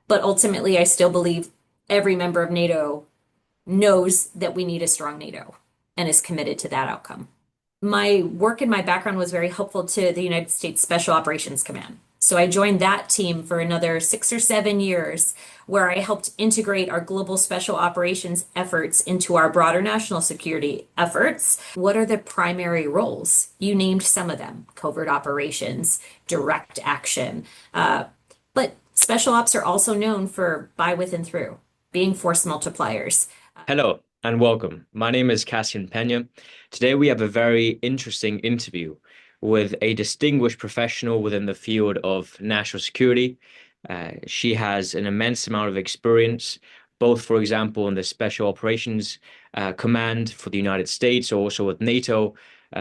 But ultimately, I still believe every member of NATO knows that we need a strong NATO and is committed to that outcome. My work and my background was very helpful to the United States Special Operations Command. So I joined that team for another 6 or 7 years, where I helped integrate our global special operations efforts into our broader national security efforts. What are the primary roles? You named some of them: covert operations, direct action. But special ops are also known for by, with, and through, being force multipliers. Hello and welcome. My name is Cassian Peña. Today we have a very interesting interview with a distinguished professional within the field of national security. She has an immense amount of experience, both, for example, in the Special Operations Command for the United States, or also with NATO.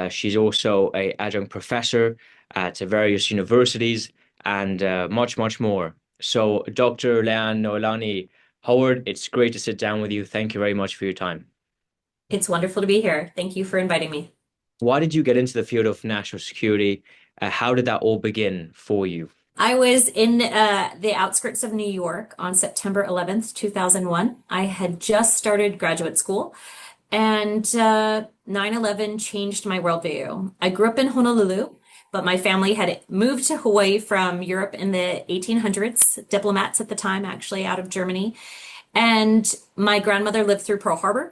She's also an adjunct professor at various universities and much, much more. So, Dr. LeAnne Noelani Howard, it's great to sit down with you. Thank you very much for your time. It's wonderful to be here. Thank you for inviting me. Why did you get into the field of national security? How did that all begin for you? I was in the outskirts of New York on September 11th, 2001. I had just started graduate school, and 9/11 changed my worldview. I grew up in Honolulu, but my family had moved to Hawaii from Europe in the 1800s, diplomats at the time, actually, out of Germany. And my grandmother lived through Pearl Harbor.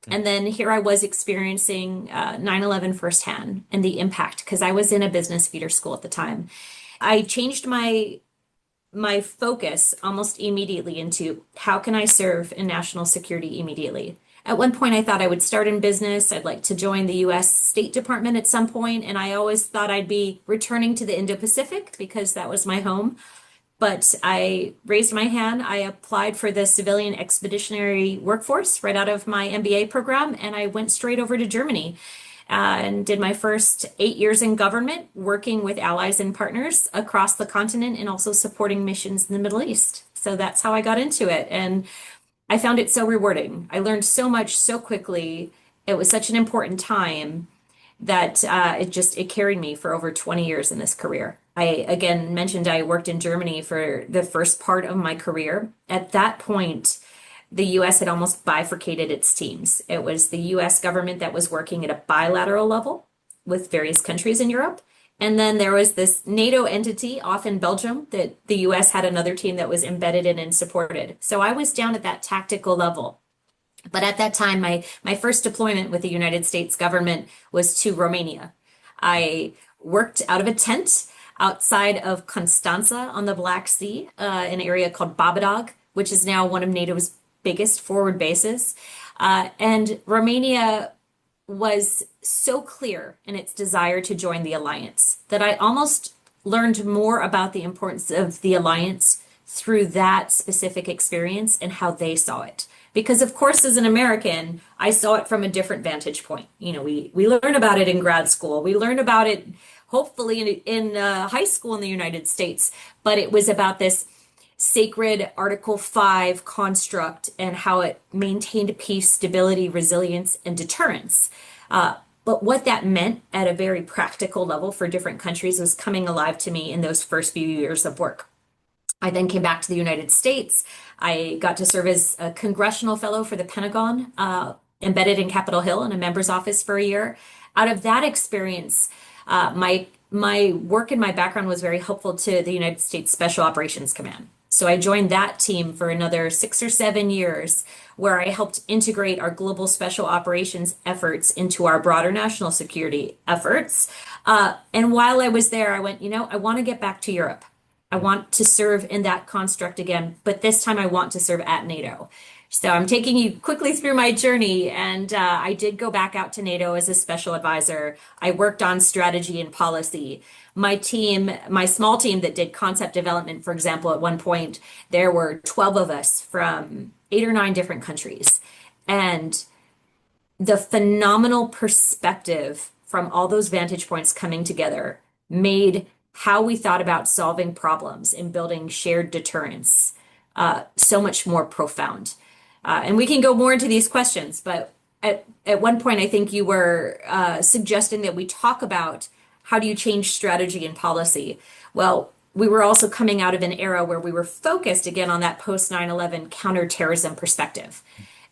And then here I was experiencing 9/11 firsthand and the impact, because I was in a business feeder school at the time. I changed my focus almost immediately into how can I serve in national security immediately. At one point, I thought I would start in business. I'd like to join the US State Department at some point, and I always thought I'd be returning to the Indo-Pacific because that was my home. But I raised my hand. I applied for the civilian expeditionary workforce right out of my MBA program, and I went straight over to Germany and did my first 8 years in government, working with allies and partners across the continent and also supporting missions in the Middle East. So that's how I got into it. And I found it so rewarding. I learned so much so quickly. It was such an important time that it carried me for over 20 years in this career. I again mentioned I worked in Germany for the first part of my career. At that point, the US had almost bifurcated its teams. It was the US government that was working at a bilateral level with various countries in Europe. And then there was this NATO entity off in Belgium that the US had another team that was embedded in and supported. So I was down at that tactical level. But at that time, my first deployment with the United States government was to Romania. I worked out of a tent outside of Constanza on the Black Sea, an area called Babadog, which is now one of NATO's biggest forward bases. And Romania was so clear in its desire to join the alliance that I almost learned more about the importance of the alliance through that specific experience and how they saw it. Because of course, as an American, I saw it from a different vantage point. You know, we learn about it in grad school. We learn about it hopefully in high school in the United States. But it was about this sacred Article 5 construct and how it maintained peace, stability, resilience, and deterrence. But what that meant at a very practical level for different countries was coming alive to me in those first few years of work. I then came back to the United States. I got to serve as a congressional fellow for the Pentagon, embedded in Capitol Hill in a member's office for a year. Out of that experience, my work and my background was very helpful to the United States Special Operations Command. So I joined that team for another 6 or 7 years, where I helped integrate our global special operations efforts into our broader national security efforts. And while I was there, I went, I want to get back to Europe. I want to serve in that construct again, but this time I want to serve at NATO. So I'm taking you quickly through my journey, and I did go back out to NATO as a special advisor. I worked on strategy and policy. My team, my small team that did concept development, for example, at one point, there were 12 of us from 8 or 9 different countries. And the phenomenal perspective from all those vantage points coming together made how we thought about solving problems and building shared deterrence so much more profound. And we can go more into these questions, but at one point, I think you were suggesting that we talk about how do you change strategy and policy. Well, we were also coming out of an era where we were focused again on that post 9/11 counterterrorism perspective.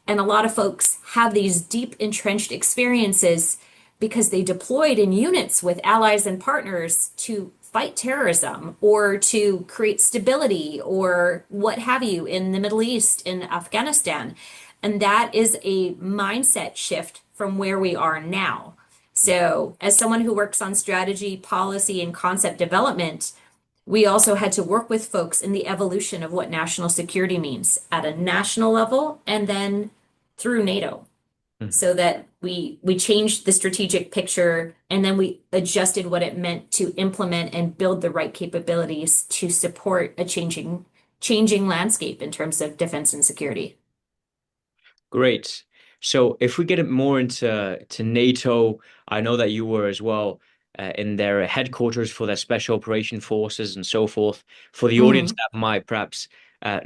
And a lot of folks have these deep entrenched experiences because they deployed in units with allies and partners to fight terrorism or to create stability or what have you in the Middle East, in Afghanistan. And that is a mindset shift from where we are now. So, as someone who works on strategy, policy, and concept development, we also had to work with folks in the evolution of what national security means at a national level and then through NATO, Mhm. so that we changed the strategic picture and then we adjusted what it meant to implement and build the right capabilities to support a changing landscape in terms of defense and security. Great. So if we get it more into NATO, I know that you were as well in their headquarters for their special operation forces and so forth. For the audience Mhm. that might perhaps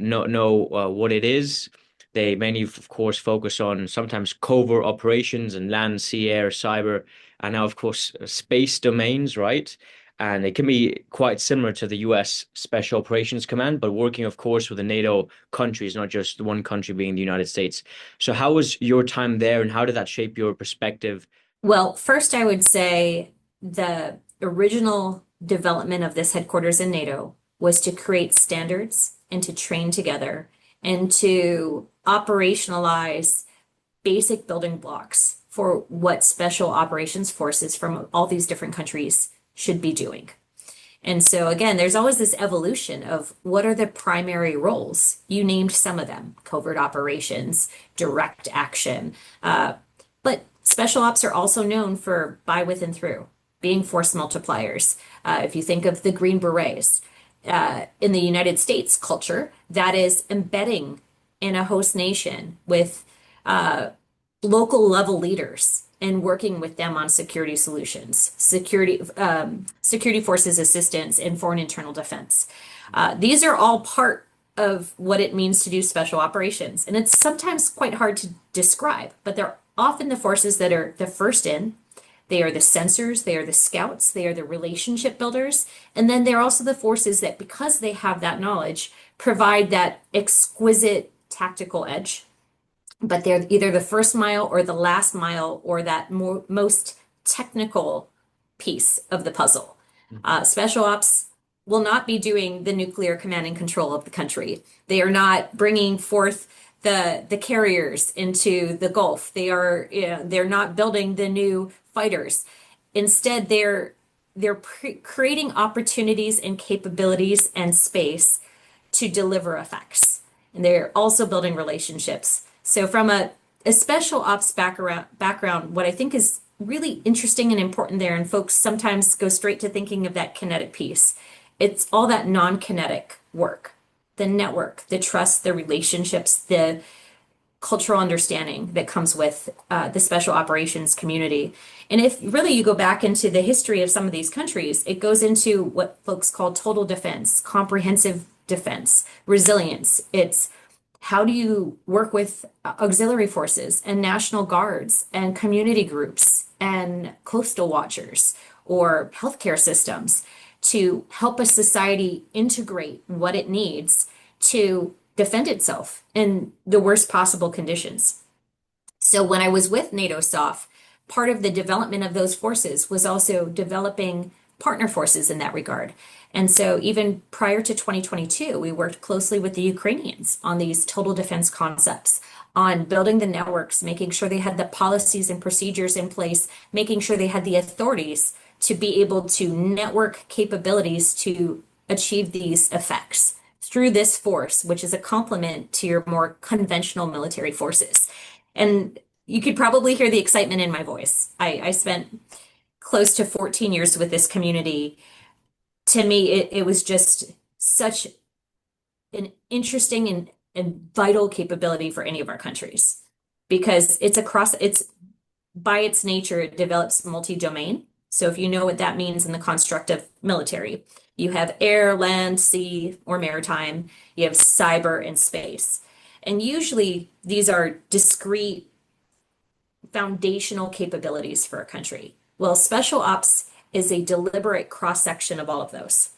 not know what it is, they mainly, of course, focus on sometimes covert operations and land, sea, air, cyber, and now, of course, space domains, right? And it can be quite similar to the US Special Operations Command, but working, of course, with the NATO countries, not just one country being the United States. So how was your time there and how did that shape your perspective? Well, first, I would say the original development of this headquarters in NATO was to create standards and to train together and to operationalize basic building blocks for what special operations forces from all these different countries should be doing. And so, again, there's always this evolution of what are the primary roles? You named some of them: covert operations, direct action. But special ops are also known for by, with, and through, being force multipliers. If you think of the Green Berets, in the United States culture, that is embedding in a host nation with local level leaders and working with them on security solutions, security forces assistance, and foreign internal defense. These are all part of what it means to do special operations. And it's sometimes quite hard to describe, but they're often the forces that are the first in. They are the sensors, they are the scouts, they are the relationship builders, and then they're also the forces that, because they have that knowledge, provide that exquisite tactical edge, but they're either the first mile or the last mile or that most technical piece of the puzzle. Special ops will not be doing the nuclear command and control of the country. They are not bringing forth the carriers into the Gulf. They're not building the new fighters. Instead, they're creating opportunities and capabilities and space to deliver effects. And they're also building relationships. So from a special ops background, what I think is really interesting and important there, and folks sometimes go straight to thinking of that kinetic piece. It's all that non-kinetic work, the network, the trust, the relationships, the cultural understanding that comes with the special operations community. And if really you go back into the history of some of these countries, it goes into what folks call total defense, comprehensive defense, resilience. It's how do you work with auxiliary forces and national guards and community groups and coastal watchers or healthcare systems to help a society integrate what it needs to defend itself in the worst possible conditions. So when I was with NATO SOF, part of the development of those forces was also developing partner forces in that regard. And so even prior to 2022, we worked closely with the Ukrainians on these total defense concepts, on building the networks, making sure they had the policies and procedures in place, making sure they had the authorities to be able to network capabilities to achieve these effects through this force, which is a complement to your more conventional military forces. And you could probably hear the excitement in my voice. I spent close to 14 years with this community. To me, it was just such an interesting and vital capability for any of our countries because it's by its nature, it develops multi-domain. So if you know what that means in the construct of military, you have air, land, sea, or maritime, you have cyber and space. And usually these are discrete foundational capabilities for a country. Well, special ops is a deliberate cross-section of all of those.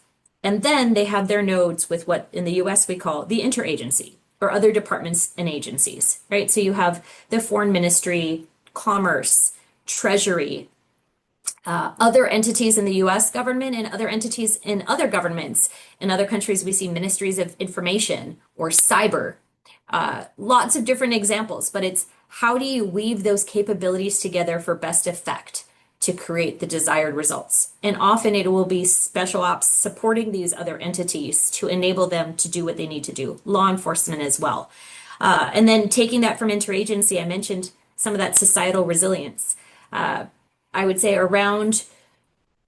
And then they have their nodes with what in the US we call the interagency or other departments and agencies, right? So you have the foreign ministry, commerce, treasury, other entities in the US government and other entities in other governments. In other countries, we see ministries of information or cyber. Lots of different examples, but it's how do you weave those capabilities together for best effect to create the desired results? And often it will be special ops supporting these other entities to enable them to do what they need to do, law enforcement as well. And then taking that from interagency, I mentioned some of that societal resilience. I would say around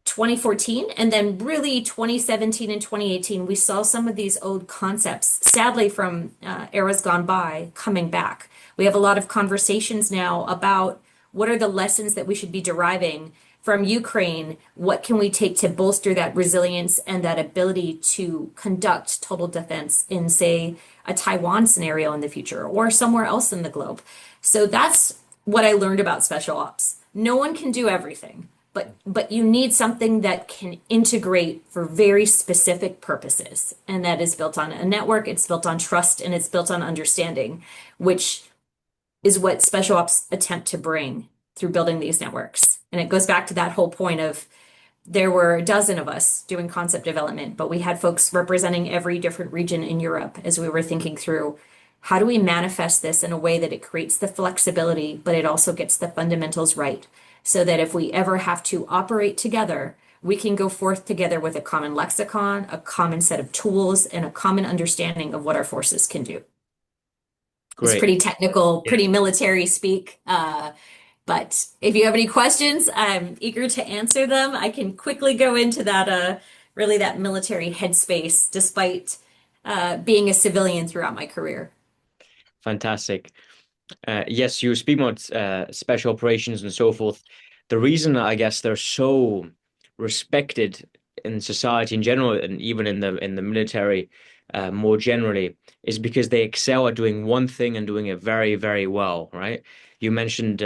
2014 and then really 2017 and 2018, we saw some of these old concepts, sadly from eras gone by, coming back. We have a lot of conversations now about what are the lessons that we should be deriving from Ukraine? What can we take to bolster that resilience and that ability to conduct total defense in, say, a Taiwan scenario in the future or somewhere else in the globe? So that's what I learned about special ops. No one can do everything, but you need something that can integrate for very specific purposes. And that is built on a network, it's built on trust, and it's built on understanding, which is what special ops attempt to bring through building these networks. And it goes back to that whole point of there were a dozen of us doing concept development, but we had folks representing every different region in Europe as we were thinking through how do we manifest this in a way that it creates the flexibility, but it also gets the fundamentals right, so that if we ever have to operate together, we can go forth together with a common lexicon, a common set of tools, and a common understanding of what our forces can do. It's Great. pretty technical, Yeah. pretty military speak. But if you have any questions, I'm eager to answer them. I can quickly go into that, really that military headspace, despite being a civilian throughout my career. Fantastic. Yes, you speak about special operations and so forth. The reason I guess they're so respected in society in general, and even in the military more generally, is because they excel at doing one thing and doing it very, very well, right? You mentioned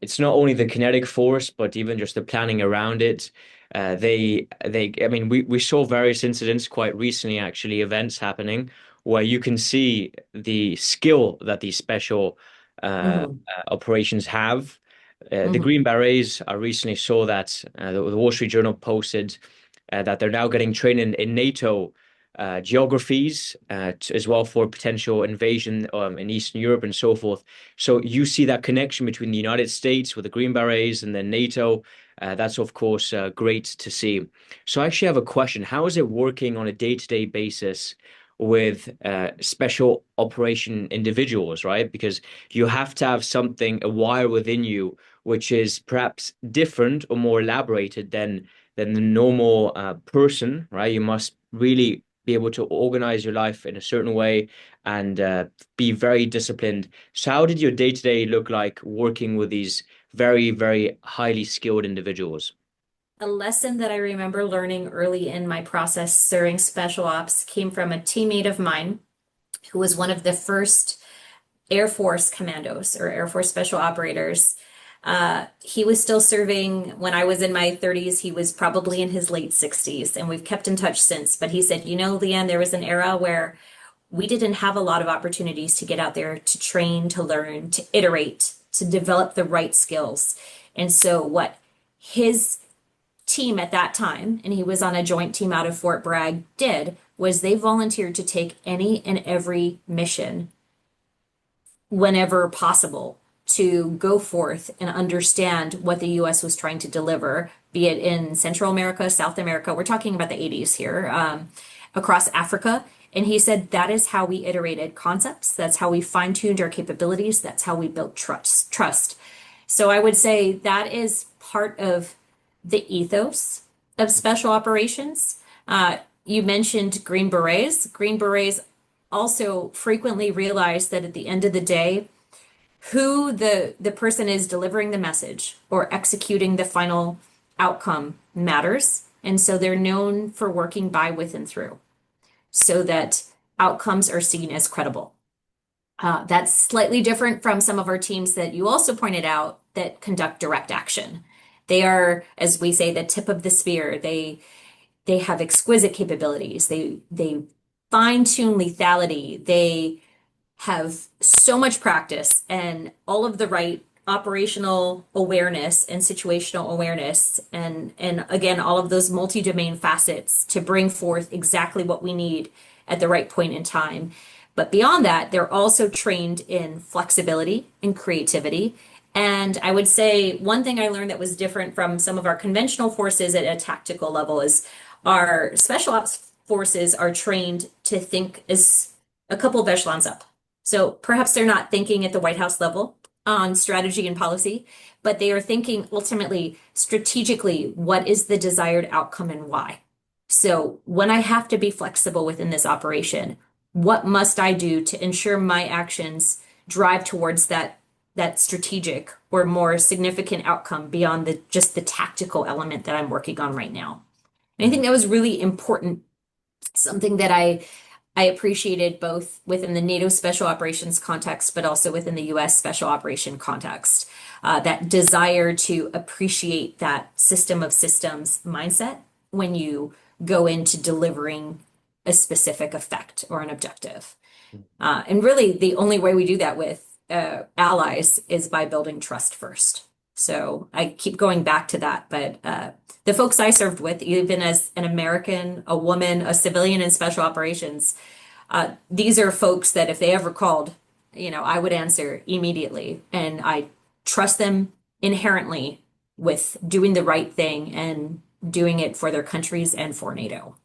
it's not only the kinetic force, but even just the planning around it. I mean, we saw various incidents quite recently, actually, events happening where you can see the skill that these special Hmm. operations have. The Hmm. Green Berets, I recently saw that the Wall Street Journal posted that they're now getting trained in NATO geographies as well for potential invasion in Eastern Europe and so forth. So you see that connection between the United States with the Green Berets and then NATO. That's of course great to see. So I actually have a question. How is it working on a day-to-day basis with special operation individuals, right? Because you have to have something, a wire within you, which is perhaps different or more elaborated than the normal person, right? You must really be able to organize your life in a certain way and be very disciplined. So, how did your day-to-day look like working with these very, very highly skilled individuals? A lesson that I remember learning early in my process during special ops came from a teammate of mine who was one of the first Air Force commandos or Air Force special operators. He was still serving when I was in my 30s. He was probably in his late 60s, and we've kept in touch since. But he said, you know, LeAnne, there was an era where we didn't have a lot of opportunities to get out there to train, to learn, to iterate, to develop the right skills. And so, what his team at that time, and he was on a joint team out of Fort Bragg, did was they volunteered to take any and every mission whenever possible to go forth and understand what the US was trying to deliver, be it in Central America, South America. We're talking about the 80s here, across Africa. And he said that is how we iterated concepts. That's how we fine-tuned our capabilities. That's how we built trust. So I would say that is part of the ethos of special operations. You mentioned Green Berets. Green Berets also frequently realize that at the end of the day, who the person is delivering the message or executing the final outcome matters. And so they're known for working by, with, and through so that outcomes are seen as credible. That's slightly different from some of our teams that you also pointed out that conduct direct action. They are, as we say, the tip of the spear. They they have exquisite capabilities. They fine-tune lethality. They have so much practice and all of the right operational awareness and situational awareness and again all of those multi-domain facets to bring forth exactly what we need at the right point in time. But beyond that, they're also trained in flexibility and creativity. And I would say one thing I learned that was different from some of our conventional forces at a tactical level is our special ops forces are trained to think as a couple of echelons up. So perhaps they're not thinking at the White House level on strategy and policy, but they are thinking ultimately strategically, what is the desired outcome and why? So when I have to be flexible within this operation, what must I do to ensure my actions drive towards that strategic or more significant outcome beyond the just the tactical element that I'm working on right now? And I think Mhm. that was really important, something that I appreciated both within the NATO Special Operations context, but also within the US Special Operation context. That desire to appreciate that system of systems mindset when you go into delivering a specific effect or an objective. And really, the only way we do that with allies is by building trust first. So I keep going back to that, but the folks I served with, even as an American, a woman, a civilian in special operations, these are folks that if they ever called, I would answer immediately. And I trust them inherently with doing the right thing and doing it for their countries and for NATO.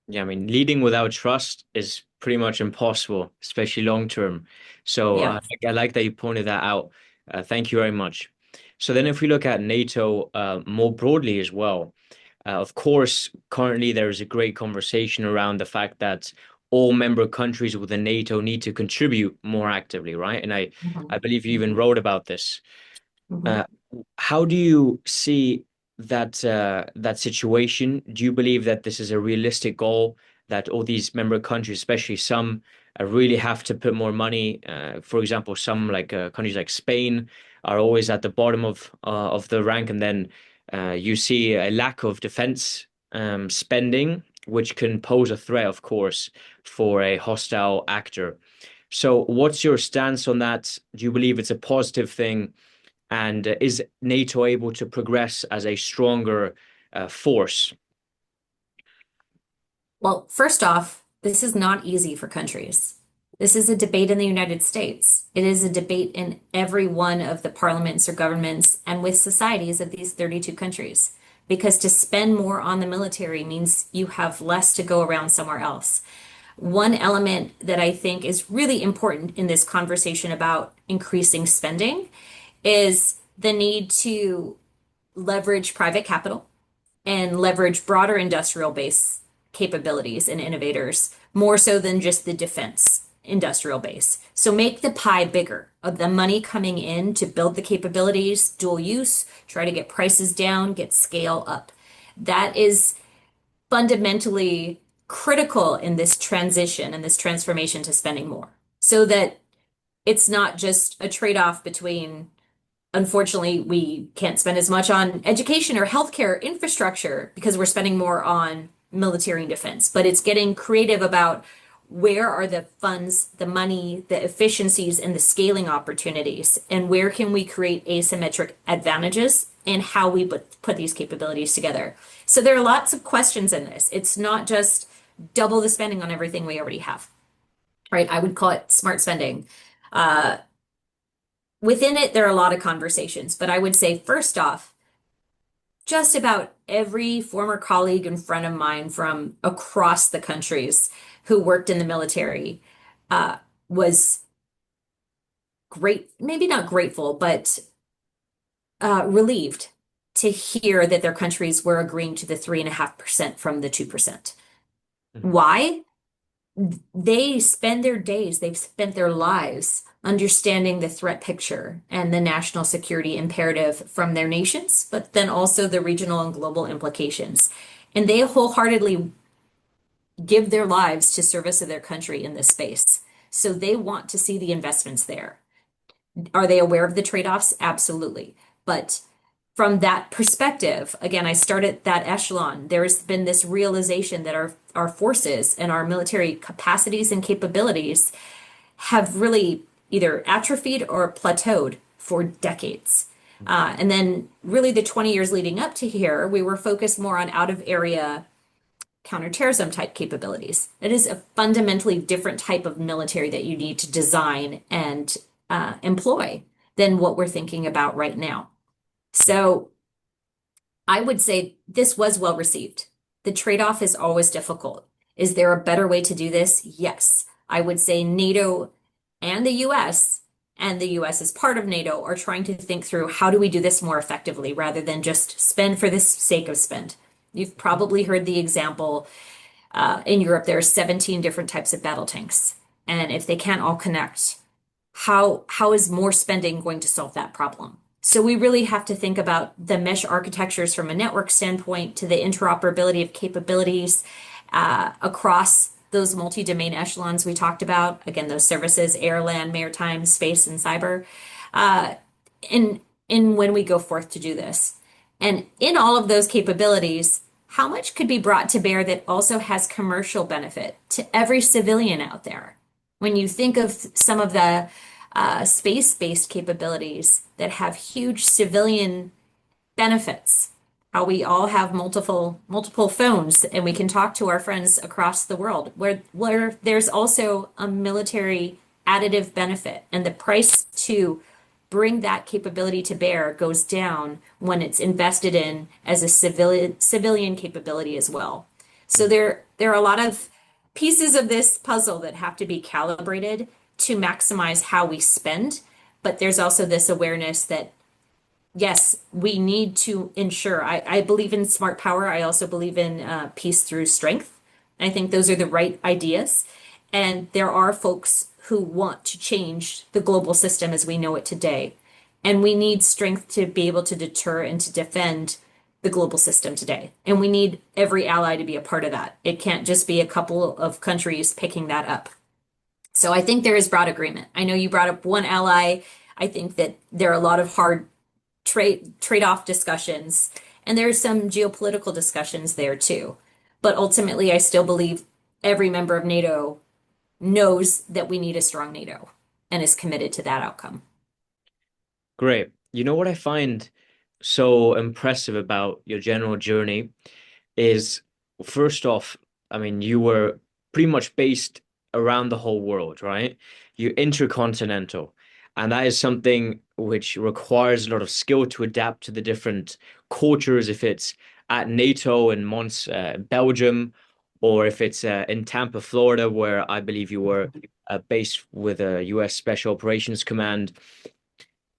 Yeah, I mean, leading without trust is pretty much impossible, especially long term. So Yeah. I like that you pointed that out. Thank you very much. So then, if we look at NATO more broadly as well, of course, currently there is a great conversation around the fact that all member countries within NATO need to contribute more actively, right? And I Mhm. believe you even Mhm. wrote about this. Mhm. Uh, how do you see that situation? Do you believe that this is a realistic goal that all these member countries, especially some, really have to put more money? For example, some like countries like Spain are always at the bottom of the rank, and then you see a lack of defense spending, which can pose a threat, of course, for a hostile actor. So, what's your stance on that? Do you believe it's a positive thing? And is NATO able to progress as a stronger force? Well, first off, this is not easy for countries. This is a debate in the United States. It is a debate in every one of the parliaments or governments and with societies of these 32 countries. Because to spend more on the military means you have less to go around somewhere else. One element that I think is really important in this conversation about increasing spending is the need to leverage private capital and leverage broader industrial base capabilities and innovators more so than just the defense industrial base. So make the pie bigger of the money coming in to build the capabilities, dual use, try to get prices down, get scale up. That is fundamentally critical in this transition and this transformation to spending more so that it's not just a trade-off between unfortunately, we can't spend as much on education or healthcare infrastructure because we're spending more on military and defense. But it's getting creative about where are the funds, the money, the efficiencies, and the scaling opportunities, and where can we create asymmetric advantages in how we put these capabilities together. So there are lots of questions in this. It's not just double the spending on everything we already have, right? I would call it smart spending. Uh, Within it, there are a lot of conversations, but I would say, first off, just about every former colleague and friend of mine from across the countries who worked in the military uh, was great, maybe not grateful, but relieved to hear that their countries were agreeing to the 3.5% from the 2%. Mhm. Why? They spend their days, they've spent their lives understanding the threat picture and the national security imperative from their nations, but then also the regional and global implications. And they wholeheartedly give their lives to service of their country in this space. So they want to see the investments there. Are they aware of the trade-offs? Absolutely. But from that perspective, again, I start at that echelon. There's been this realization that our forces and our military capacities and capabilities have really either atrophied or plateaued for decades. And then, really, the 20 years leading up to here, we were focused more on out of area counterterrorism type capabilities. It is a fundamentally different type of military that you need to design and employ than what we're thinking about right now. So I would say this was well received. The trade-off is always difficult. Is there a better way to do this? Yes. I would say NATO and the US as part of NATO, are trying to think through how do we do this more effectively rather than just spend for the sake of spend. You've probably heard the example in Europe, there are 17 different types of battle tanks. And if they can't all connect, how is more spending going to solve that problem? So we really have to think about the mesh architectures from a network standpoint to the interoperability of capabilities across those multi-domain echelons we talked about. Again, those services, air, land, maritime, space, and cyber. In when we go forth to do this. And in all of those capabilities, how much could be brought to bear that also has commercial benefit to every civilian out there? When you think of some of the space-based capabilities that have huge civilian benefits, how we all have multiple phones and we can talk to our friends across the world, where there's also a military additive benefit, and the price to bring that capability to bear goes down when it's invested in as a civilian capability as well. So there are a lot of pieces of this puzzle that have to be calibrated to maximize how we spend, but there's also this awareness that yes, we need to ensure. I believe in smart power. I also believe in peace through strength. I think those are the right ideas. And there are folks who want to change the global system as we know it today. And we need strength to be able to deter and to defend the global system today. And we need every ally to be a part of that. It can't just be a couple of countries picking that up. So I think there is broad agreement. I know you brought up one ally. I think that there are a lot of hard trade-off discussions, and there's some geopolitical discussions there too. But ultimately, I still believe every member of NATO knows that we need a strong NATO and is committed to that outcome. Great. You know what I find so impressive about your general journey is, first off, I mean, you were pretty much based around the whole world, right? You're intercontinental. And that is something which requires a lot of skill to adapt to the different cultures, if it's at NATO in Mons, Belgium, or if it's in Tampa, Florida, where I believe you were based with a US Special Operations Command.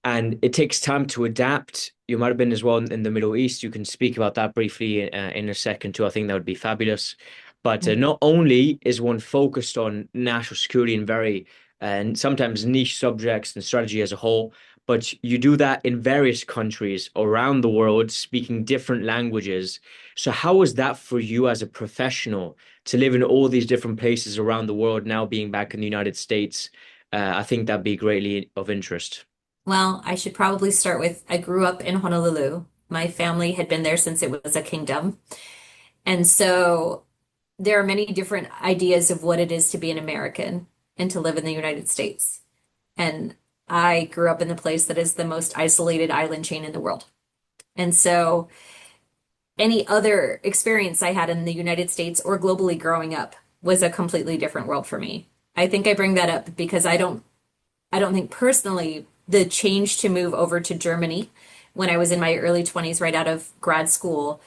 And it takes time to adapt. You might have been as well in the Middle East. You can speak about that briefly in a second too. I think that would be fabulous. But not only is one focused on national security and very and sometimes niche subjects and strategy as a whole, but you do that in various countries around the world, speaking different languages. So how was that for you as a professional to live in all these different places around the world, now being back in the United States? I think that'd be greatly of interest. Well, I should probably start with I grew up in Honolulu. My family had been there since it was a kingdom. And so there are many different ideas of what it is to be an American and to live in the United States. And I grew up in the place that is the most isolated island chain in the world. And so any other experience I had in the United States or globally growing up was a completely different world for me. I think I bring that up because I don't think personally the change to move over to Germany when I was in my early 20s right out of grad school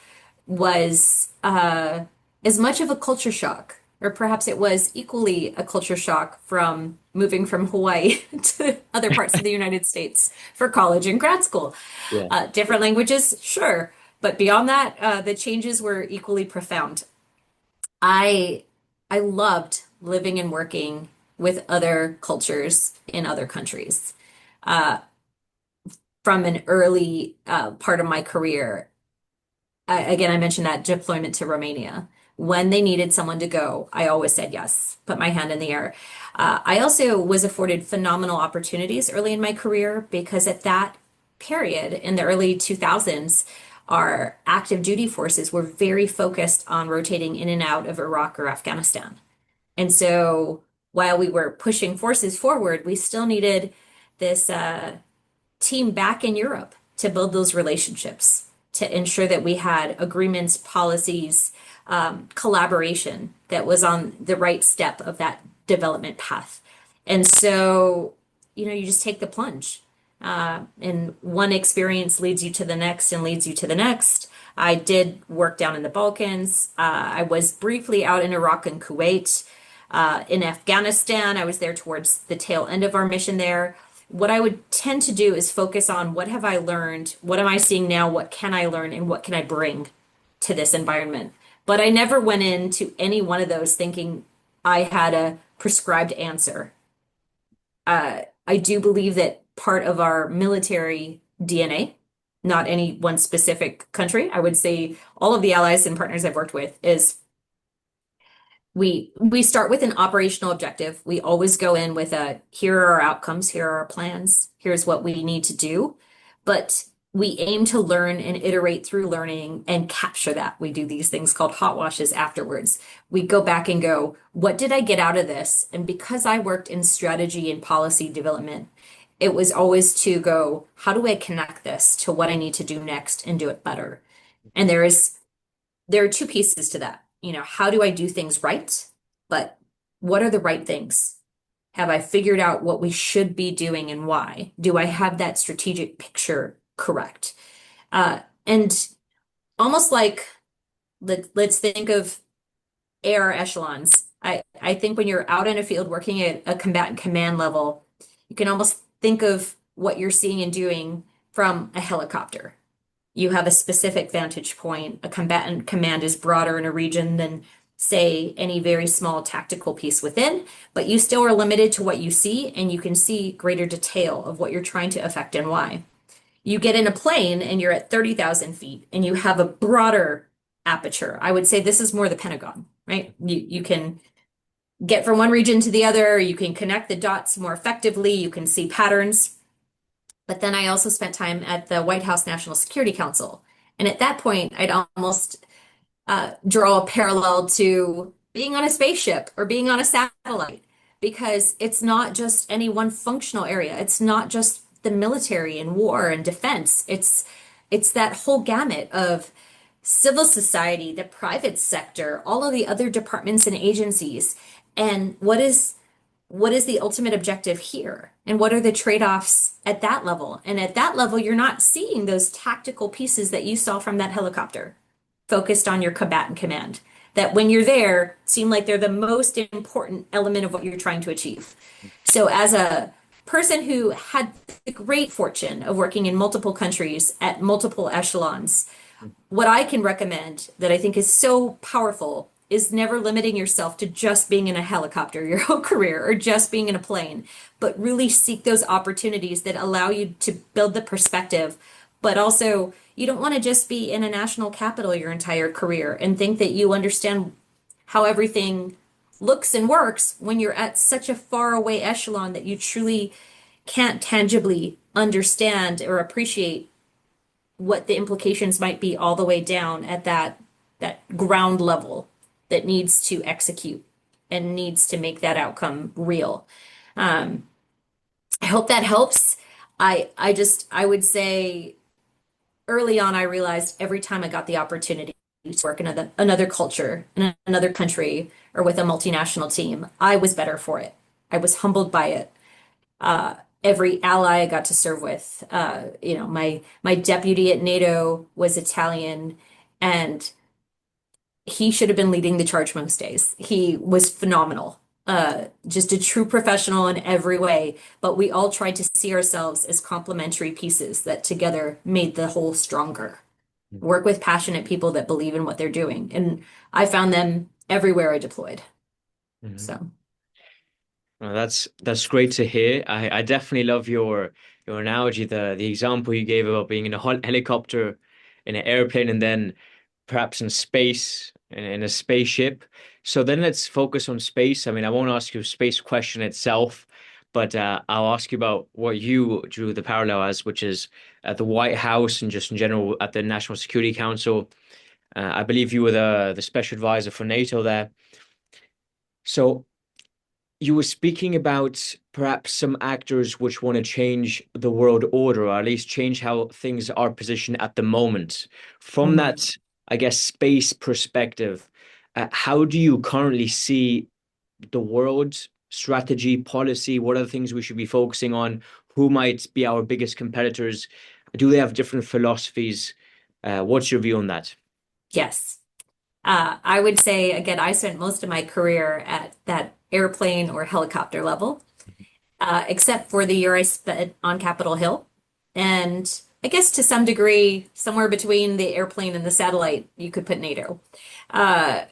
was as much of a culture shock, or perhaps it was equally a culture shock from moving from Hawaii to other parts of the United States for college and grad school. Yeah. Different languages, sure, but beyond that, the changes were equally profound. I I loved living and working with other cultures in other countries. Uh, from an early part of my career, again, I mentioned that deployment to Romania. When they needed someone to go, I always said yes, put my hand in the air. I also was afforded phenomenal opportunities early in my career because at that period in the early 2000s, our active duty forces were very focused on rotating in and out of Iraq or Afghanistan. And so while we were pushing forces forward, we still needed this team back in Europe to build those relationships, to ensure that we had agreements, policies, collaboration that was on the right step of that development path. And so, you just take the plunge. And one experience leads you to the next and leads you to the next. I did work down in the Balkans. I was briefly out in Iraq and Kuwait. In Afghanistan, I was there towards the tail end of our mission there. What I would tend to do is focus on what have I learned, what am I seeing now, what can I learn, and what can I bring to this environment. But I never went into any one of those thinking I had a prescribed answer. I do believe that part of our military DNA, not any one specific country, I would say all of the allies and partners I've worked with is we start with an operational objective. We always go in with here are our outcomes, here are our plans, here's what we need to do. But we aim to learn and iterate through learning and capture that. We do these things called hot washes afterwards. We go back and go, what did I get out of this? And because I worked in strategy and policy development, it was always to go, how do I connect this to what I need to do next and do it better? And there are two pieces to that. How do I do things right? But what are the right things? Have I figured out what we should be doing and why? Do I have that strategic picture correct? And almost like, let's think of air echelons. I think when you're out in a field working at a combatant command level, you can almost think of what you're seeing and doing from a helicopter. You have a specific vantage point. A combatant command is broader in a region than, say, any very small tactical piece within, but you still are limited to what you see, and you can see greater detail of what you're trying to affect and why. You get in a plane and you're at 30,000 feet and you have a broader aperture. I would say this is more the Pentagon, right? You can get from one region to the other, you can connect the dots more effectively, you can see patterns. But then I also spent time at the White House National Security Council. And at that point, I'd almost draw a parallel to being on a spaceship or being on a satellite, because it's not just any one functional area. It's not just the military and war and defense. It's that whole gamut of civil society, the private sector, all of the other departments and agencies. And what is the ultimate objective here? And what are the trade-offs at that level? And at that level, you're not seeing those tactical pieces that you saw from that helicopter focused on your combatant command, that when you're there, seem like they're the most important element of what you're trying to achieve. So as a person who had the great fortune of working in multiple countries at multiple echelons, what I can recommend that I think is so powerful is never limiting yourself to just being in a helicopter your whole career or just being in a plane, but really seek those opportunities that allow you to build the perspective. But also, you don't want to just be in a national capital your entire career and think that you understand how everything looks and works when you're at such a far away echelon that you truly can't tangibly understand or appreciate what the implications might be all the way down at that ground level that needs to execute and needs to make that outcome real. I hope that helps. I would say early on, I realized every time I got the opportunity to work in another culture, in another country, or with a multinational team, I was better for it. I was humbled by it. Every ally I got to serve with, my deputy at NATO was Italian, and he should have been leading the charge most days. He was phenomenal. Just a true professional in every way, but we all tried to see ourselves as complementary pieces that together made the whole stronger. Work with passionate people that believe in what they're doing. And I found them everywhere I deployed. Mhm. So Well, that's great to hear. I definitely love your analogy, the example you gave about being in a helicopter, in an airplane, and then perhaps in space, in a spaceship. So then let's focus on space. I mean, I won't ask you a space question itself, but I'll ask you about what you drew the parallel as, which is at the White House and just in general at the National Security Council. I believe you were the special advisor for NATO there. So you were speaking about perhaps some actors which want to change the world order, or at least change how things are positioned at the moment. From Mhm. that, I guess, space perspective, how do you currently see the world strategy, policy? What are the things we should be focusing on? Who might be our biggest competitors? Do they have different philosophies? What's your view on that? Yes. I would say, again, I spent most of my career at that airplane or helicopter level, except for the year I spent on Capitol Hill. And I guess to some degree, somewhere between the airplane and the satellite, you could put NATO. Uh,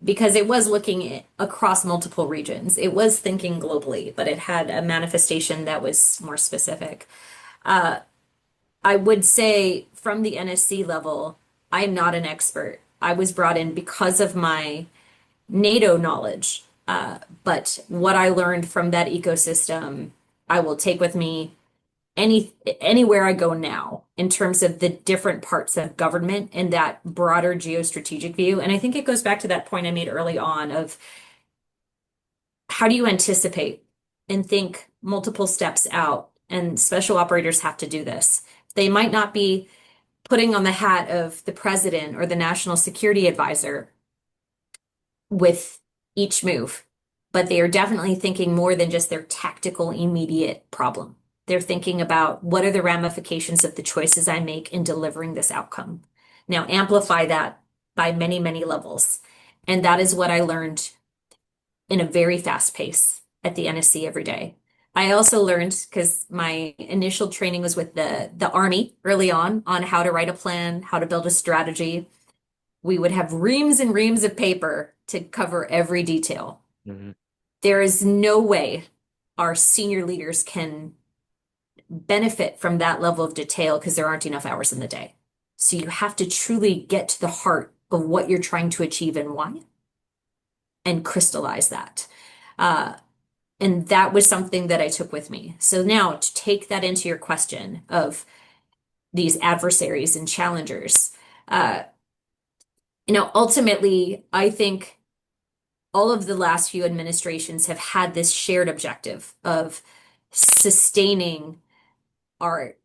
because it was looking across multiple regions. It was thinking globally, but it had a manifestation that was more specific. I would say from the NSC level, I am not an expert. I was brought in because of my NATO knowledge. But what I learned from that ecosystem, I will take with me anywhere I go now in terms of the different parts of government and that broader geostrategic view. And I think it goes back to that point I made early on of how do you anticipate and think multiple steps out? And special operators have to do this. They might not be putting on the hat of the president or the national security advisor with each move, but they are definitely thinking more than just their tactical immediate problem. They're thinking about what are the ramifications of the choices I make in delivering this outcome. Now, amplify that by many, many levels. And that is what I learned in a very fast pace at the NSC every day. I also learned because my initial training was with the Army early on how to write a plan, how to build a strategy. We would have reams and reams of paper to cover every detail. Mhm. There is no way our senior leaders can benefit from that level of detail because there aren't enough hours in the day. So you have to truly get to the heart of what you're trying to achieve and why, and crystallize that. Uh, and that was something that I took with me. So now to take that into your question of these adversaries and challengers, uh, ultimately, I think all of the last few administrations have had this shared objective of sustaining our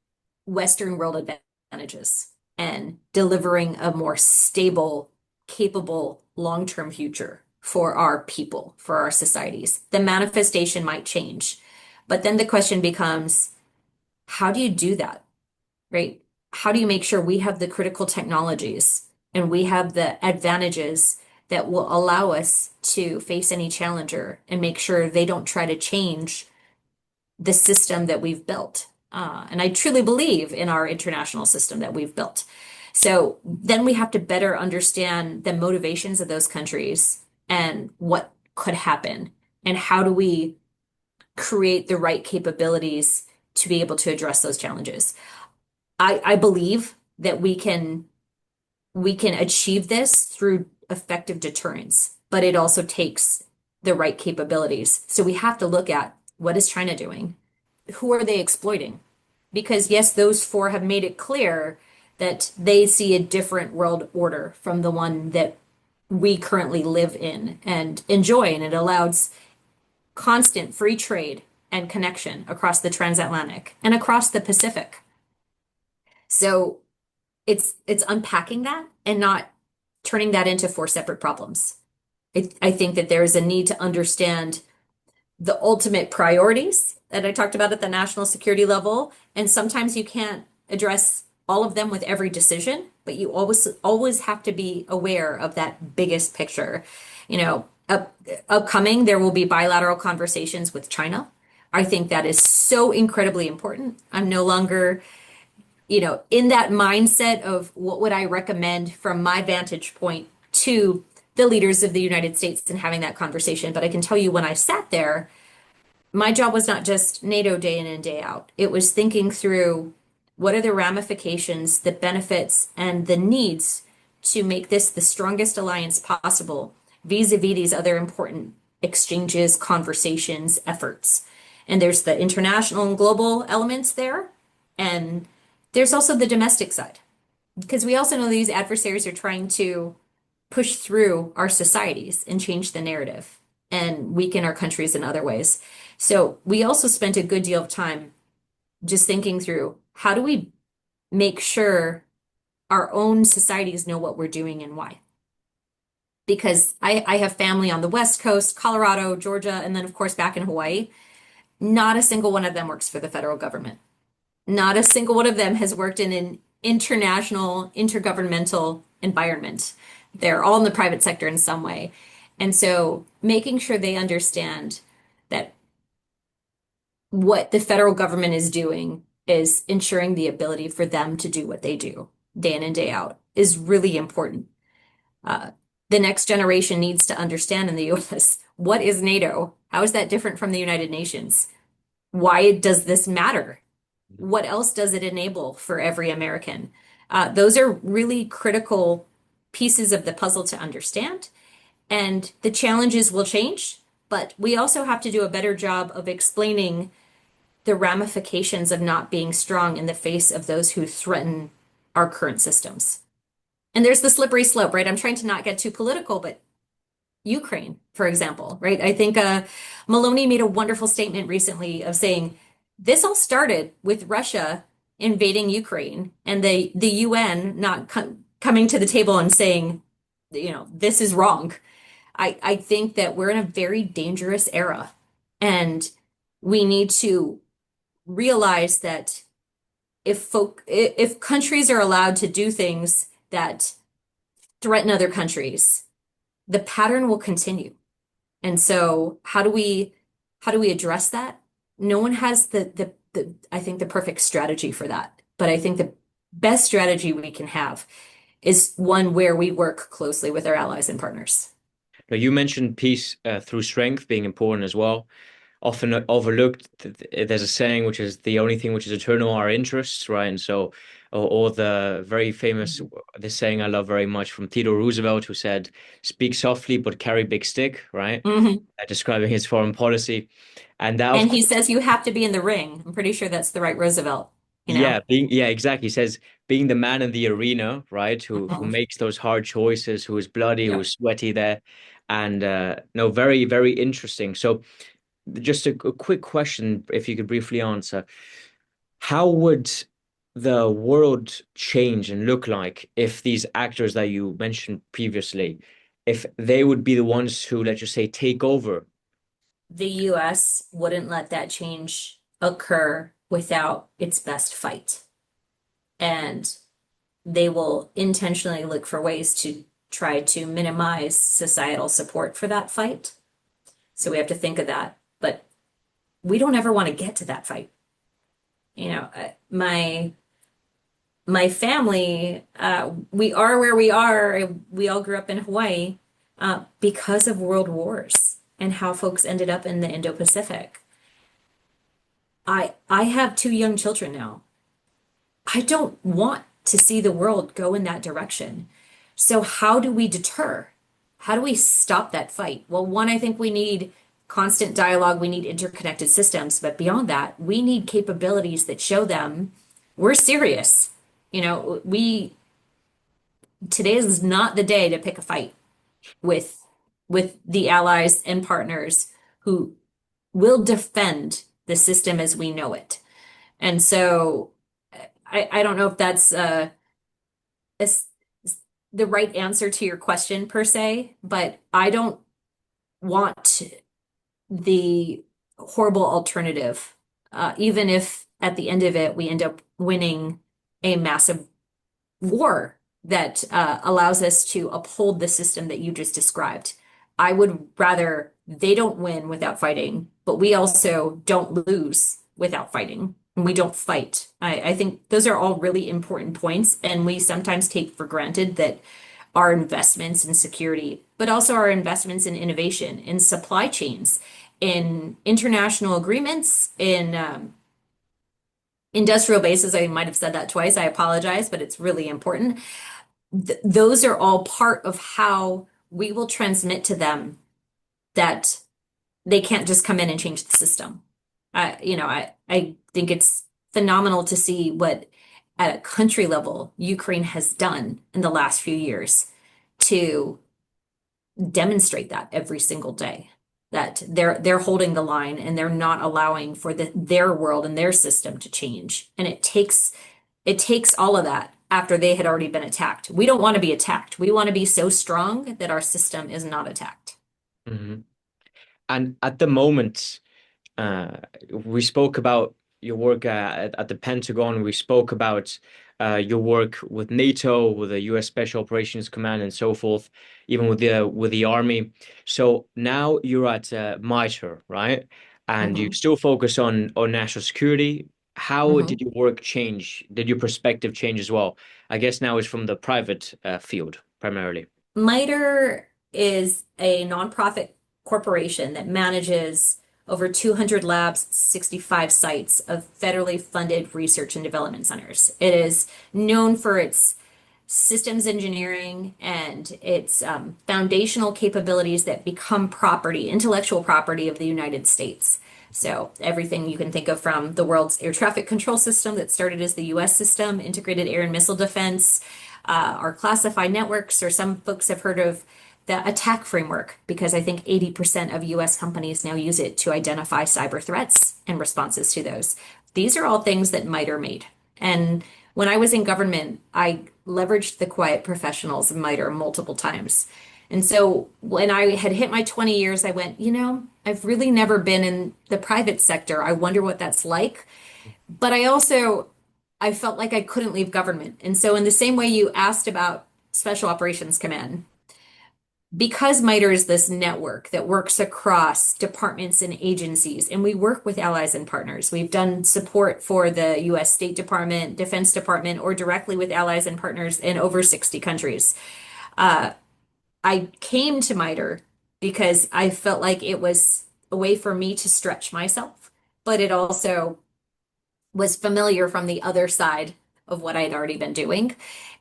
Western world advantages and delivering a more stable, capable, long-term future for our people, for our societies. The manifestation might change, but then the question becomes, how do you do that, right? How do you make sure we have the critical technologies and we have the advantages that will allow us to face any challenger and make sure they don't try to change the system that we've built? And I truly believe in our international system that we've built. So then we have to better understand the motivations of those countries and what could happen, and how do we create the right capabilities to be able to address those challenges. I believe that we can achieve this through effective deterrence, but it also takes the right capabilities. So we have to look at what is China doing? Who are they exploiting? Because yes, those four have made it clear that they see a different world order from the one that we currently live in and enjoy, and it allows constant free trade and connection across the transatlantic and across the Pacific. So it's unpacking that and not turning that into four separate problems. I think that there is a need to understand the ultimate priorities that I talked about at the national security level. And sometimes you can't address all of them with every decision, but you always have to be aware of that biggest picture. Upcoming, there will be bilateral conversations with China. I think that is so incredibly important. I'm no longer in that mindset of what would I recommend from my vantage point to the leaders of the United States and having that conversation. But I can tell you when I sat there, my job was not just NATO day in and day out. It was thinking through what are the ramifications, the benefits, and the needs to make this the strongest alliance possible vis-a-vis these other important exchanges, conversations, efforts. And there's the international and global elements there. And there's also the domestic side, because we also know these adversaries are trying to push through our societies and change the narrative and weaken our countries in other ways. So we also spent a good deal of time just thinking through how do we make sure our own societies know what we're doing and why. Because I have family on the West Coast, Colorado, Georgia, and then of course back in Hawaii. Not a single one of them works for the federal government. Not a single one of them has worked in an international, intergovernmental environment. They're all in the private sector in some way. And so making sure they understand that what the federal government is doing is ensuring the ability for them to do what they do day in and day out is really important. Uh, the next generation needs to understand in the US, what is NATO? How is that different from the United Nations? Why does this matter? What else does it enable for every American? Those are really critical pieces of the puzzle to understand. And the challenges will change, but we also have to do a better job of explaining the ramifications of not being strong in the face of those who threaten our current systems. And there's the slippery slope, right? I'm trying to not get too political, but Ukraine, for example, right? I think Maloney made a wonderful statement recently of saying this all started with Russia invading Ukraine and the UN not coming to the table and saying, this is wrong. I think that we're in a very dangerous era, and we need to realize that if countries are allowed to do things that threaten other countries, the pattern will continue. And so how do we address that? No one has the I think the perfect strategy for that. But I think the best strategy we can have is one where we work closely with our allies and partners. Now, you mentioned peace through strength being important as well. Often overlooked, there's a saying which is the only thing which is eternal are interests, right? And so, or the very famous this saying I love very much from Theodore Roosevelt, who said, "Speak softly but carry big stick," right? Mhm. Describing his foreign policy, and that of And he course, says you have to be in the ring. I'm pretty sure that's the right Roosevelt, you know? yeah, exactly. He says being the man in the arena, right? Who Mhm. makes those hard choices, who is bloody, who Yep. is sweaty there, and no, very very interesting. So. Just a quick question, if you could briefly answer. How would the world change and look like if these actors that you mentioned previously, if they would be the ones who, let's just say, take over? The US wouldn't let that change occur without its best fight. And they will intentionally look for ways to try to minimize societal support for that fight. So we have to think of that. But we don't ever want to get to that fight. My family, we are where we are. We all grew up in Hawaii because of world wars and how folks ended up in the Indo-Pacific. I have two young children now. I don't want to see the world go in that direction. So how do we deter? How do we stop that fight? Well, one, I think we need constant dialogue. We need interconnected systems. But beyond that, we need capabilities that show them we're serious. Today is not the day to pick a fight with the allies and partners who will defend the system as we know it. And so I don't know if that's s- the right answer to your question per se, but I don't want the horrible alternative, even if at the end of it we end up winning a massive war that allows us to uphold the system that you just described. I would rather they don't win without fighting, but we also don't lose without fighting. And we don't fight. I think those are all really important points, and we sometimes take for granted that our investments in security, but also our investments in innovation, in supply chains, in international agreements, in industrial bases. I might have said that twice. I apologize, but it's really important. Those are all part of how we will transmit to them that they can't just come in and change the system. I think it's phenomenal to see what at a country level Ukraine has done in the last few years to demonstrate that every single day. That they're holding the line and they're not allowing for their world and their system to change. And it takes all of that after they had already been attacked. We don't want to be attacked. We want to be so strong that our system is not attacked. Mhm. And at the moment, uh, we spoke about your work at the Pentagon. We spoke about your work with NATO, with the U.S. Special Operations Command, and so forth, even with the Army. So now you're at MITRE, right? And you Hmm. still focus on national security. How did Hmm. your work change? Did your perspective change as well? I guess now it's from the private field primarily. MITRE is a nonprofit corporation that manages over 200 labs, 65 sites of federally funded research and development centers. It is known for its systems engineering and its foundational capabilities that become property, intellectual property of the United States. So everything you can think of from the world's air traffic control system that started as the US system, integrated air and missile defense, our classified networks, or some folks have heard of the attack framework, because I think 80% of US companies now use it to identify cyber threats and responses to those. These are all things that MITRE made. And when I was in government, I leveraged the quiet professionals of MITRE multiple times. And so when I had hit my 20 years, I went, I've really never been in the private sector. I wonder what that's like. But I felt like I couldn't leave government. And so in the same way you asked about Special Operations Command, because MITRE is this network that works across departments and agencies, and we work with allies and partners. We've done support for the US State Department, Defense Department, or directly with allies and partners in over 60 countries. I came to MITRE because I felt like it was a way for me to stretch myself, but it also was familiar from the other side of what I had already been doing.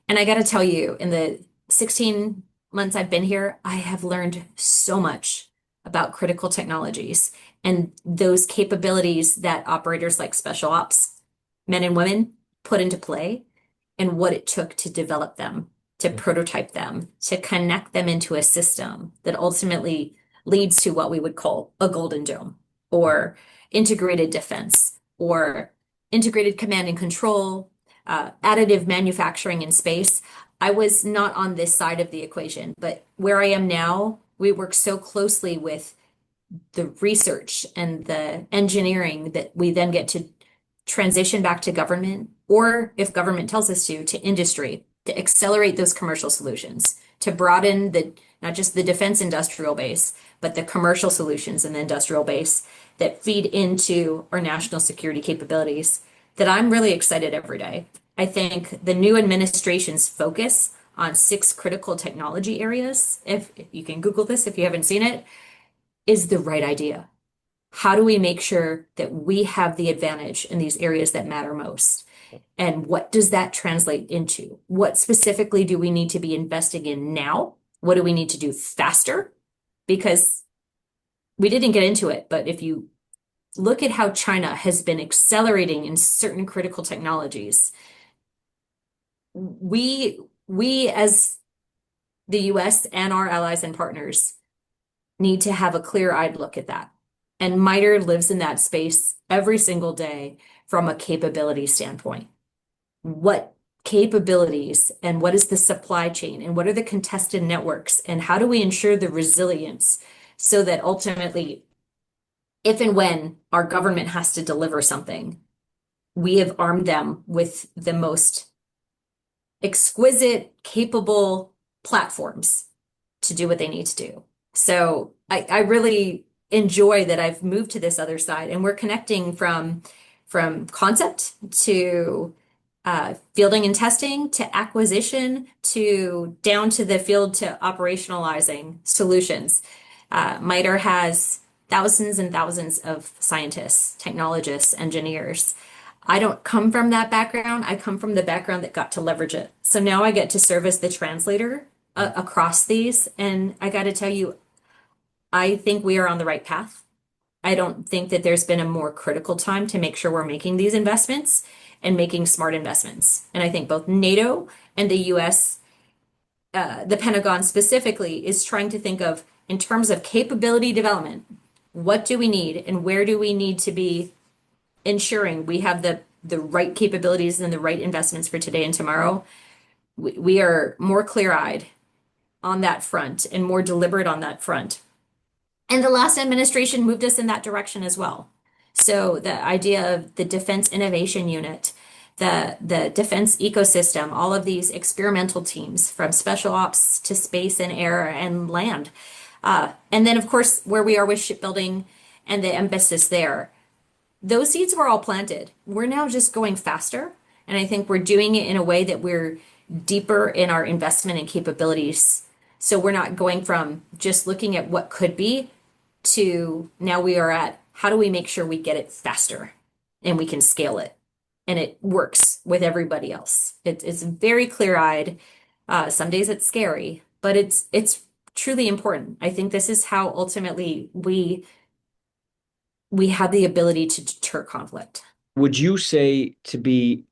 And I got to tell you, in the 16 months I've been here, I have learned so much about critical technologies and those capabilities that operators like special ops, men and women, put into play, and what it took to develop them, to prototype them, to connect them into a system that ultimately leads to what we would call a golden dome or integrated defense or integrated command and control, additive manufacturing in space. I was not on this side of the equation, but where I am now, we work so closely with the research and the engineering that we then get to transition back to government, or if government tells us to industry, to accelerate those commercial solutions, to broaden the not just the defense industrial base, but the commercial solutions in the industrial base that feed into our national security capabilities, that I'm really excited every day. I think the new administration's focus on 6 critical technology areas, if you can Google this if you haven't seen it, is the right idea. How do we make sure that we have the advantage in these areas that matter most? And what does that translate into? What specifically do we need to be investing in now? What do we need to do faster? Because we didn't get into it, but if you look at how China has been accelerating in certain critical technologies, we as the US and our allies and partners need to have a clear-eyed look at that. And MITRE lives in that space every single day from a capability standpoint. What capabilities and what is the supply chain and what are the contested networks and how do we ensure the resilience so that ultimately, if and when our government has to deliver something, we have armed them with the most exquisite, capable platforms to do what they need to do. So I really enjoy that I've moved to this other side and we're connecting from concept to fielding and testing to acquisition to down to the field to operationalizing solutions. MITRE has thousands and thousands of scientists, technologists, engineers. I don't come from that background. I come from the background that got to leverage it. So now I get to serve as the translator across these. And I got to tell you, I think we are on the right path. I don't think that there's been a more critical time to make sure we're making these investments and making smart investments. And I think both NATO and the US, the Pentagon specifically, is trying to think of, in terms of capability development, what do we need and where do we need to be ensuring we have the right capabilities and the right investments for today and tomorrow. We are more clear-eyed on that front and more deliberate on that front. And the last administration moved us in that direction as well. So the idea of the Defense Innovation Unit, the defense ecosystem, all of these experimental teams from special ops to space and air and land. And then, of course, where we are with shipbuilding and the emphasis there. Those seeds were all planted. We're now just going faster. And I think we're doing it in a way that we're deeper in our investment and capabilities. So we're not going from just looking at what could be to now we are at how do we make sure we get it faster and we can scale it and it works with everybody else. It's very clear-eyed. Some days it's scary, but it's truly important. I think this is how ultimately we have the ability to deter conflict. Would you say to be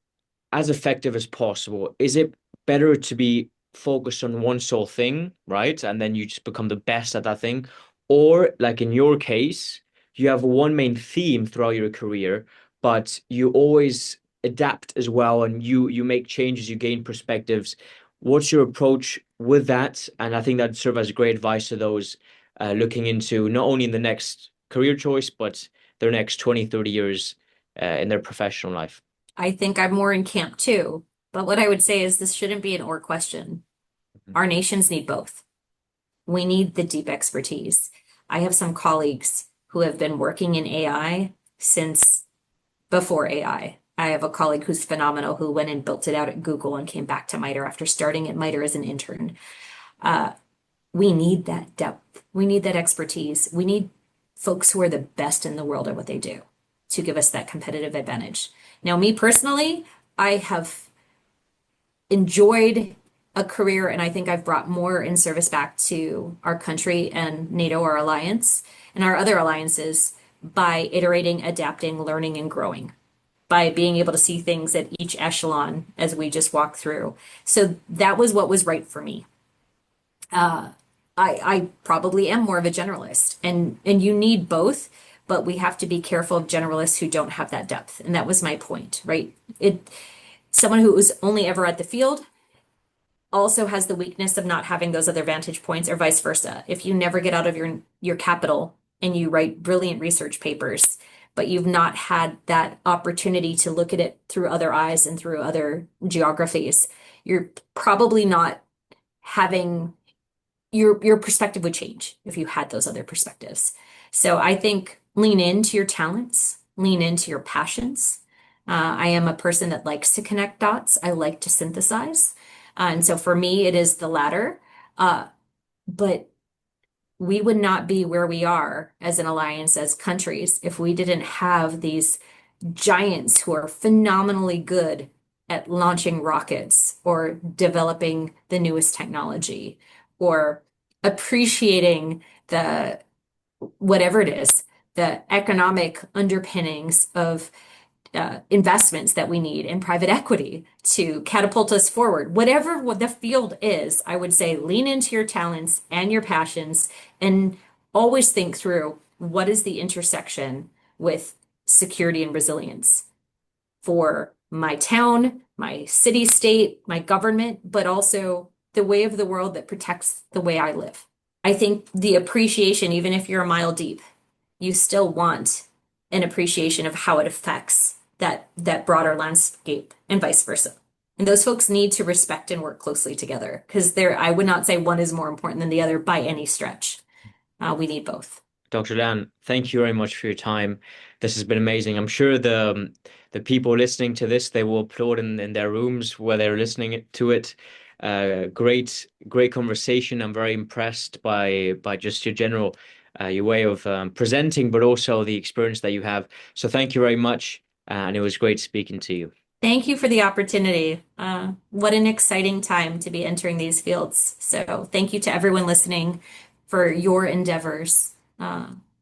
as effective as possible, is it better to be focused on one sole thing, right? And then you just become the best at that thing? Or like in your case, you have one main theme throughout your career, but you always adapt as well and you make changes, you gain perspectives. What's your approach with that? And I think that serve as great advice to those looking into not only in the next career choice, but their next 20, 30 years in their professional life. I think I'm more in camp too. But what I would say is this shouldn't be an or question. Our nations need both. We need the deep expertise. I have some colleagues who have been working in AI since before AI. I have a colleague who's phenomenal who went and built it out at Google and came back to MITRE after starting at MITRE as an intern. We need that depth. We need that expertise. We need folks who are the best in the world at what they do to give us that competitive advantage. Now, me personally, I have enjoyed a career, and I think I've brought more in service back to our country and NATO, our alliance, and our other alliances by iterating, adapting, learning, and growing, by being able to see things at each echelon as we just walk through. So that was what was right for me. I probably am more of a generalist, and you need both, but we have to be careful of generalists who don't have that depth. And that was my point, right? Someone who was only ever at the field also has the weakness of not having those other vantage points, or vice versa. If you never get out of your capital and you write brilliant research papers, but you've not had that opportunity to look at it through other eyes and through other geographies, you're probably not having your perspective would change if you had those other perspectives. So I think lean into your talents, lean into your passions. I am a person that likes to connect dots. I like to synthesize. And so for me, it is the latter. But we would not be where we are as an alliance, as countries, if we didn't have these giants who are phenomenally good at launching rockets or developing the newest technology or appreciating the whatever it is, the economic underpinnings of investments that we need in private equity to catapult us forward. Whatever what the field is, I would say lean into your talents and your passions and always think through what is the intersection with security and resilience for my town, my city, state, my government, but also the way of the world that protects the way I live. I think the appreciation, even if you're a mile deep, you still want an appreciation of how it affects that broader landscape and vice versa. And those folks need to respect and work closely together because I would not say one is more important than the other by any stretch. We need both. Dr. LeAnne, thank you very much for your time. This has been amazing. I'm sure the people listening to this, they will applaud in their rooms where they're listening to it. Great conversation. I'm very impressed by just your way of presenting, but also the experience that you have. So thank you very much. And it was great speaking to you. Thank you for the opportunity. What an exciting time to be entering these fields. So thank you to everyone listening for your endeavors.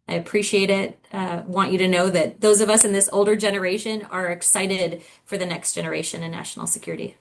I appreciate it. Want you to know that those of us in this older generation are excited for the next generation in national security.